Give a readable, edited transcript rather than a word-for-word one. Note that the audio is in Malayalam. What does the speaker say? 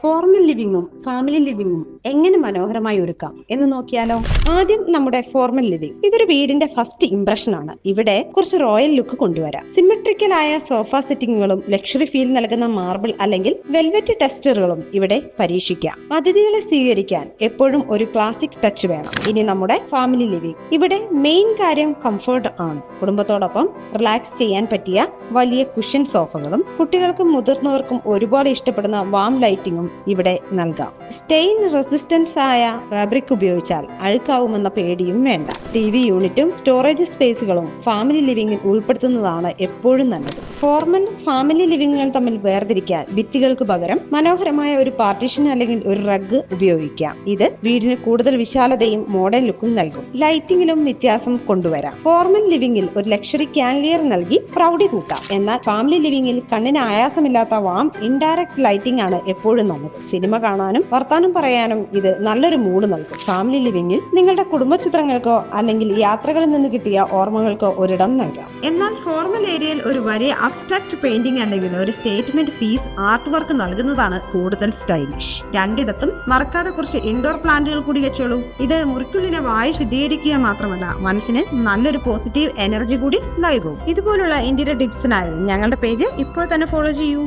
ഫോർമൽ ലിവിങ്ങും ഫാമിലി ലിവിങ്ങും എങ്ങനെ മനോഹരമായി ഒരുക്കാം എന്ന് നോക്കിയാലോ. ആദ്യം നമ്മുടെ ഫോർമൽ ലിവിംഗ്. ഇതൊരു വീടിന്റെ ഫസ്റ്റ് ഇംപ്രഷൻ ആണ്. ഇവിടെ കുറച്ച് റോയൽ ലുക്ക് കൊണ്ടുവരാം. സിമെട്രിക്കൽ ആയ സോഫ സെറ്റിങ്ങുകളും ലക്ഷറി ഫീൽ നൽകുന്ന മാർബിൾ അല്ലെങ്കിൽ വെൽവെറ്റ് ടെക്സ്ചറുകളും ഇവിടെ പരീക്ഷിക്കാം. അതിഥികളെ സ്വീകരിക്കാൻ എപ്പോഴും ഒരു ക്ലാസിക് ടച്ച് വേണം. ഇനി നമ്മുടെ ഫാമിലി ലിവിംഗ്. ഇവിടെ മെയിൻ കാര്യം കംഫർട്ട് ആണ്. കുടുംബത്തോടൊപ്പം റിലാക്സ് ചെയ്യാൻ പറ്റിയ വലിയ കുഷൻ സോഫകളും കുട്ടികൾക്കും മുതിർന്നവർക്കും ഒരുപോലെ ഇഷ്ടപ്പെടുന്ന വാം ലൈറ്റിംഗും ഇവിടെ നൽകാം. സ്റ്റെയിൻ റെസിസ്റ്റൻസ് ആയ ഫാബ്രിക് ഉപയോഗിച്ചാൽ അഴുക്കാവുമെന്ന പേടിയും വേണ്ട. TV യൂണിറ്റും സ്റ്റോറേജ് സ്പേസുകളും ഫാമിലി ലിവിംഗിൽ ഉൾപ്പെടുത്തുന്നതാണ് എപ്പോഴും നല്ലത്. ഫോർമൽ ഫാമിലി ലിവിംഗുകൾ തമ്മിൽ വേർതിരിക്കാൻ ഭിത്തികൾക്ക് പകരം മനോഹരമായ ഒരു പാർട്ടീഷൻ അല്ലെങ്കിൽ ഒരു റഗ് ഉപയോഗിക്കാം. ഇത് വീടിന് കൂടുതൽ വിശാലതയും മോഡേൺ ലുക്കും നൽകും. ലൈറ്റിംഗിലും വ്യത്യാസം കൊണ്ടുവരാം. ഫോർമൽ ലിവിംഗിൽ ഒരു ലക്ഷറി ക്യാൻലിയർ നൽകി പ്രൗഢി കൂട്ടാം. എന്നാൽ ഫാമിലി ലിവിംഗിൽ കണ്ണിന് ആയാസമില്ലാത്ത വാം ഇൻഡയറക്റ്റ് ലൈറ്റിംഗ് ആണ് എപ്പോഴും നല്ലത്. സിനിമ കാണാനും വർത്താനം പറയാനും ഇത് നല്ലൊരു മൂഡ് നൽകും. ഫാമിലി ലിവിംഗിൽ നിങ്ങളുടെ കുടുംബ ചിത്രങ്ങൾക്കോ അല്ലെങ്കിൽ യാത്രകളിൽ നിന്ന് കിട്ടിയ ഓർമ്മകൾക്കോ ഒരിടം നൽകാം. എന്നാൽ ഫോർമൽ ഏരിയയിൽ ഒരു വലിയ അബ്സ്ട്രാക്ട് പെയിന്റിംഗ് അല്ലെങ്കിൽ ഒരു സ്റ്റേറ്റ്മെന്റ് പീസ് ആർട്ട് വർക്ക് നൽകുന്നതാണ് കൂടുതൽ സ്റ്റൈലിഷ്. രണ്ടിടത്തും മറക്കാതെ കുറച്ച് ഇൻഡോർ പ്ലാന്റുകൾ കൂടി വെച്ചോളൂ. ഇത് മുറിക്കുള്ളിലെ വായു ശുദ്ധീകരിക്കുക മാത്രമല്ല മനസ്സിന് നല്ലൊരു പോസിറ്റീവ് എനർജി കൂടി നൽകും. ഇതുപോലുള്ള ഇന്റീരിയർ ടിപ്സിനായി ഞങ്ങളുടെ പേജ് ഇപ്പോൾ തന്നെ ഫോളോ ചെയ്യൂ.